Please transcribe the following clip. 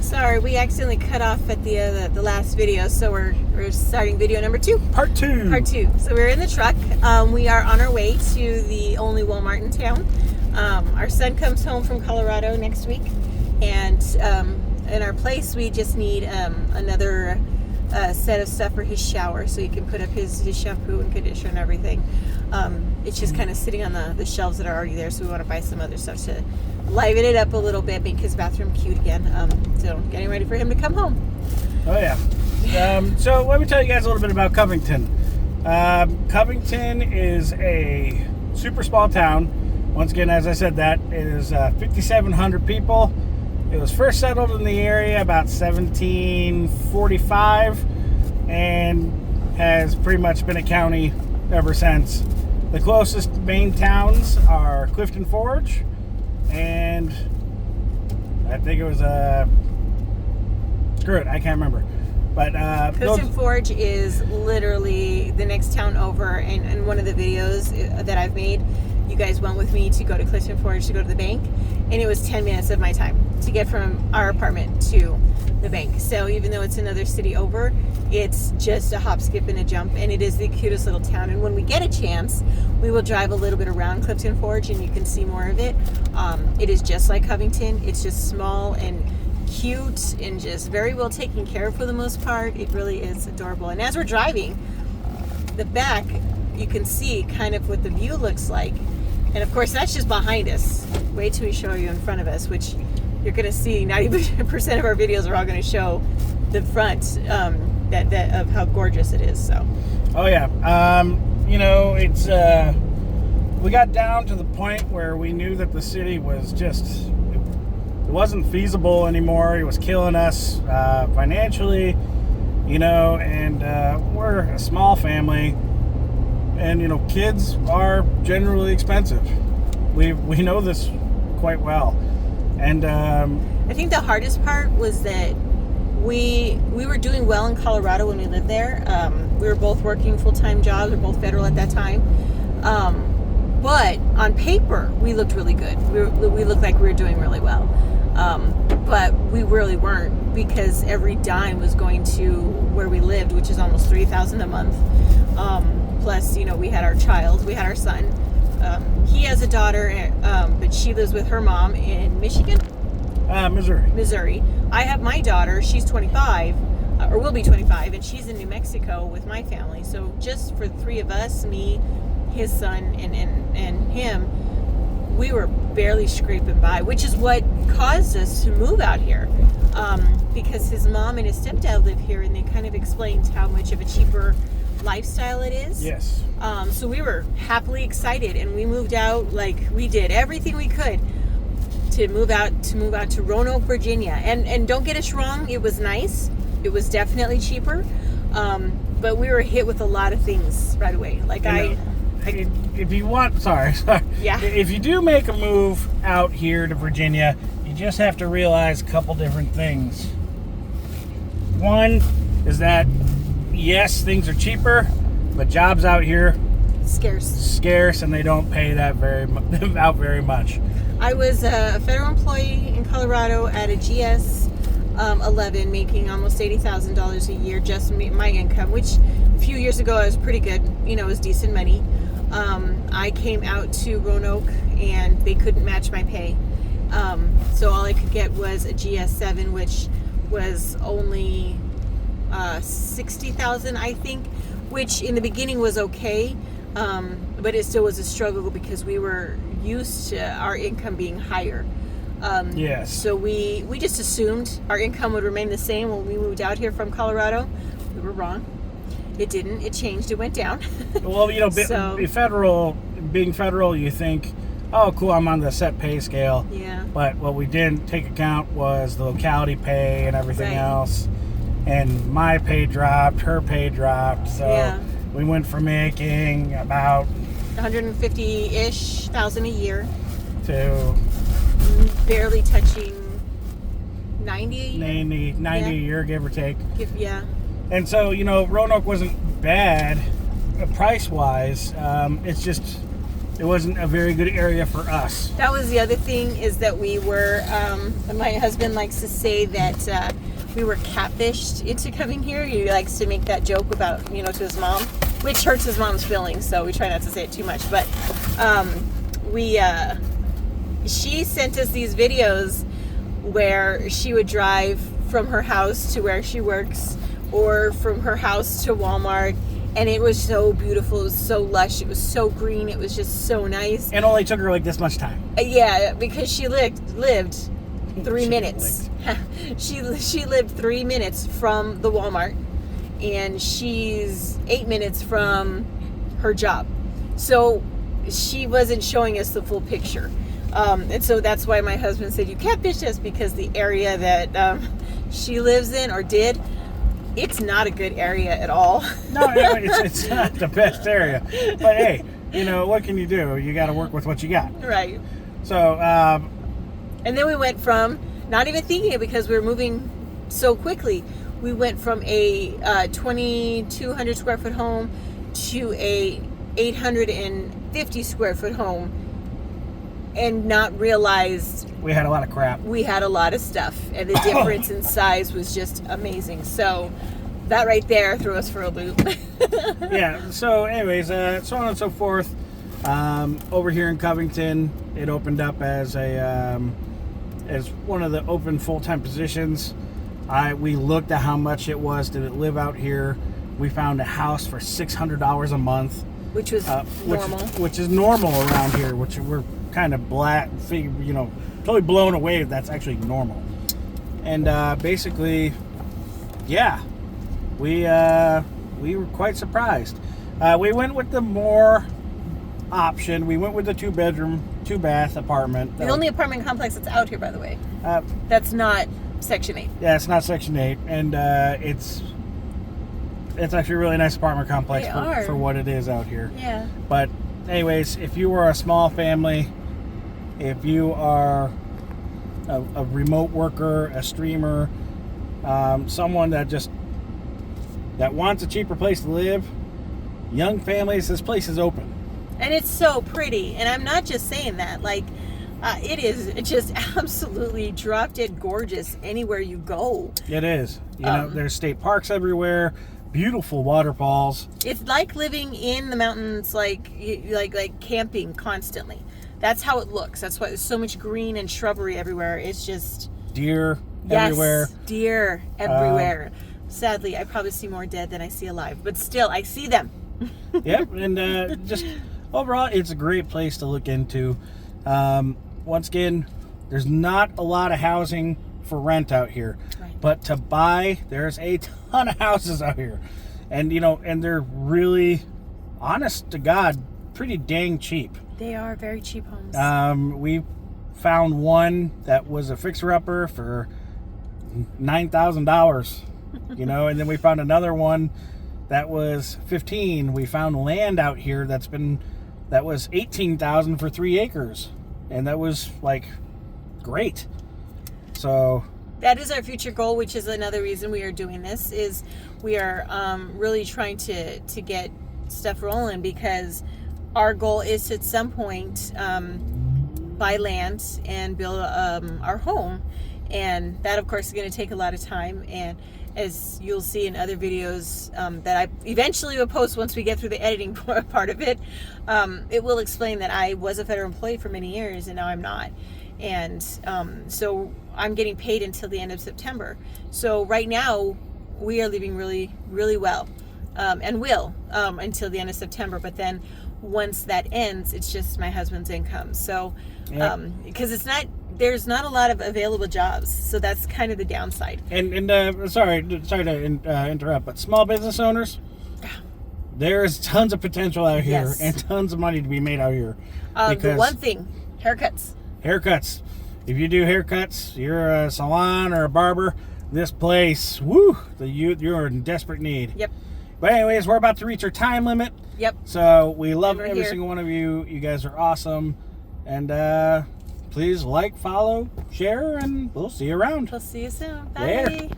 Sorry, we accidentally cut off at the last video, so we're starting video number 2. Part 2. Part 2. So we're in the truck. We are on our way to the only Walmart in town. Our son comes home from Colorado next week, and in our place we just need another set of stuff for his shower, so he can put up his shampoo and conditioner and everything. It's just kind of sitting on the shelves that are already there, so we want to buy some other stuff to liven it up a little bit, make his bathroom cute again. So getting ready for him to come home. Oh yeah. So let me tell you guys a little bit about Covington. Covington is a super small town. Once again, as I said, that is 5,700 people. It was first settled in the area about 1745 and has pretty much been a county ever since. The closest main towns are Clifton Forge, and I think it was screw it, I can't remember. But Clifton Forge is literally the next town over, and one of the videos that I've made, you guys went with me to go to Clifton Forge to go to the bank, and it was 10 minutes of my time to get from our apartment to the bank. So even though it's another city over, it's just a hop, skip, and a jump, and it is the cutest little town. And when we get a chance, we will drive a little bit around Clifton Forge, and you can see more of it. It is just like Covington. It's just small and cute and just very well taken care of for the most part. It really is adorable. And as we're driving, the back, you can see kind of what the view looks like. And of course, that's just behind us. Wait till we show you in front of us, which you're going to see 90% of our videos are all going to show the front that of how gorgeous it is. So. Oh yeah. It's we got down to the point where we knew that the city was just, it wasn't feasible anymore. It was killing us financially, and we're a small family, and kids are generally expensive. We know this quite well, and I think the hardest part was that we were doing well in Colorado when we lived there. We were both working full-time jobs. We were both federal at that time. But on paper, we looked really good. We looked like we were doing really well. But we really weren't, because every dime was going to where we lived, which is almost $3,000 a month. Plus, we had our child. We had our son. He has a daughter, but she lives with her mom in Michigan? Missouri. I have my daughter. She's 25, or will be 25, and she's in New Mexico with my family. So just for 3 of us, me, his son, and him, we were barely scraping by, which is what caused us to move out here. Because his mom and his stepdad live here, and they kind of explained how much of a cheaper lifestyle it is. Yes. So we were happily excited, and we moved out. Like, we did everything we could to move out to Roanoke, Virginia. And don't get us wrong, it was nice. It was definitely cheaper. But we were hit with a lot of things right away. Like, if you want, sorry. Yeah. If you do make a move out here to Virginia, you just have to realize a couple different things. One is that, yes, things are cheaper, but jobs out here scarce, and they don't pay that very much. I was a federal employee in Colorado at a GS 11, making almost $80,000 a year, just my income, which a few years ago I was pretty good. It was decent money. I came out to Roanoke, and they couldn't match my pay. So all I could get was a GS 7, which was only $60,000, I think, which in the beginning was okay, but it still was a struggle because we were used to our income being higher. Yes. So we just assumed our income would remain the same when we moved out here from Colorado. We were wrong. It didn't. It changed. It went down. Well, being federal, you think, oh, cool, I'm on the set pay scale. Yeah. But what we didn't take account was the locality pay and everything else. And my pay dropped, her pay dropped. So we went from making about $150-ish thousand a year to barely touching 90 a year, give or take. Yeah. And so, Roanoke wasn't bad price-wise. It's just it wasn't a very good area for us. That was the other thing, is that we were, my husband likes to say that we were catfished into coming here. He likes to make that joke about, to his mom, which hurts his mom's feelings, so we try not to say it too much. But she sent us these videos where she would drive from her house to where she works, or from her house to Walmart, and it was so beautiful. It was so lush. It was so green. It was just so nice. It only took her like this much time. Yeah, because she lived 3 minutes. She lived 3 minutes from the Walmart, and she's 8 minutes from her job. So she wasn't showing us the full picture. And so that's why my husband said, you catfished us, because the area that she lives in, or did, it's not a good area at all. No, it's not the best area. But hey, what can you do? You got to work with what you got. Right. So, and then we went from, not even thinking it because we were moving so quickly, we went from a 2,200 square foot home to a 850 square foot home, and not realized we had a lot of crap. We had a lot of stuff, and the difference in size was just amazing. So that right there threw us for a loop. Yeah. So anyways, so on and so forth. Over here in Covington, it opened up as as one of the open full-time positions. We looked at how much it was to live out here. We found a house for $600 a month, which was normal. Which is normal around here. Which we're kind of totally blown away if that's actually normal. And basically, yeah, we were quite surprised. We went with the more option. We went with the 2-bedroom, 2-bath apartment. The only apartment complex that's out here, by the way. That's not Section 8. Yeah, it's not Section 8, and it's actually a really nice apartment complex for what it is out here. Yeah. But anyways, if you are a small family, if you are a remote worker, a streamer, someone that wants a cheaper place to live, young families, this place is open. And it's so pretty. And I'm not just saying that. It is just absolutely drop dead gorgeous anywhere you go. It is. There's state parks everywhere, beautiful waterfalls. It's like living in the mountains, like camping constantly. That's how it looks. That's why there's so much green and shrubbery everywhere. It's just deer everywhere. Deer everywhere. Sadly, I probably see more dead than I see alive, but still, I see them. Yep, and just overall, it's a great place to look into. Once again, there's not a lot of housing for rent out here, right. But to buy, there's a ton of houses out here, and and they're really, honest to God, pretty dang cheap. They are very cheap homes. We found one that was a fixer-upper for $9,000, and then we found another one that was $15,000. We found land out here that was $18,000 for 3 acres, and that was great. So that is our future goal, which is another reason we are doing this. Is we are really trying to get stuff rolling, because our goal is to at some point buy land and build our home, and that of course is going to take a lot of time. And as you'll see in other videos that I eventually will post once we get through the editing part of it, it will explain that I was a federal employee for many years and now I'm not. And so I'm getting paid until the end of September. So right now we are living really, really well, and will until the end of September. But then once that ends, it's just my husband's income. So because there's not a lot of available jobs, so that's kind of the downside. And sorry to interrupt, but small business owners, there's tons of potential out here, yes, and tons of money to be made out here. The one thing, haircuts. If you do haircuts, you're a salon or a barber, this place, you're in desperate need. Yep. But anyways, we're about to reach our time limit. Yep. So we love every single one of you. You guys are awesome. And please follow, share, and we'll see you around. We'll see you soon. Bye. Later.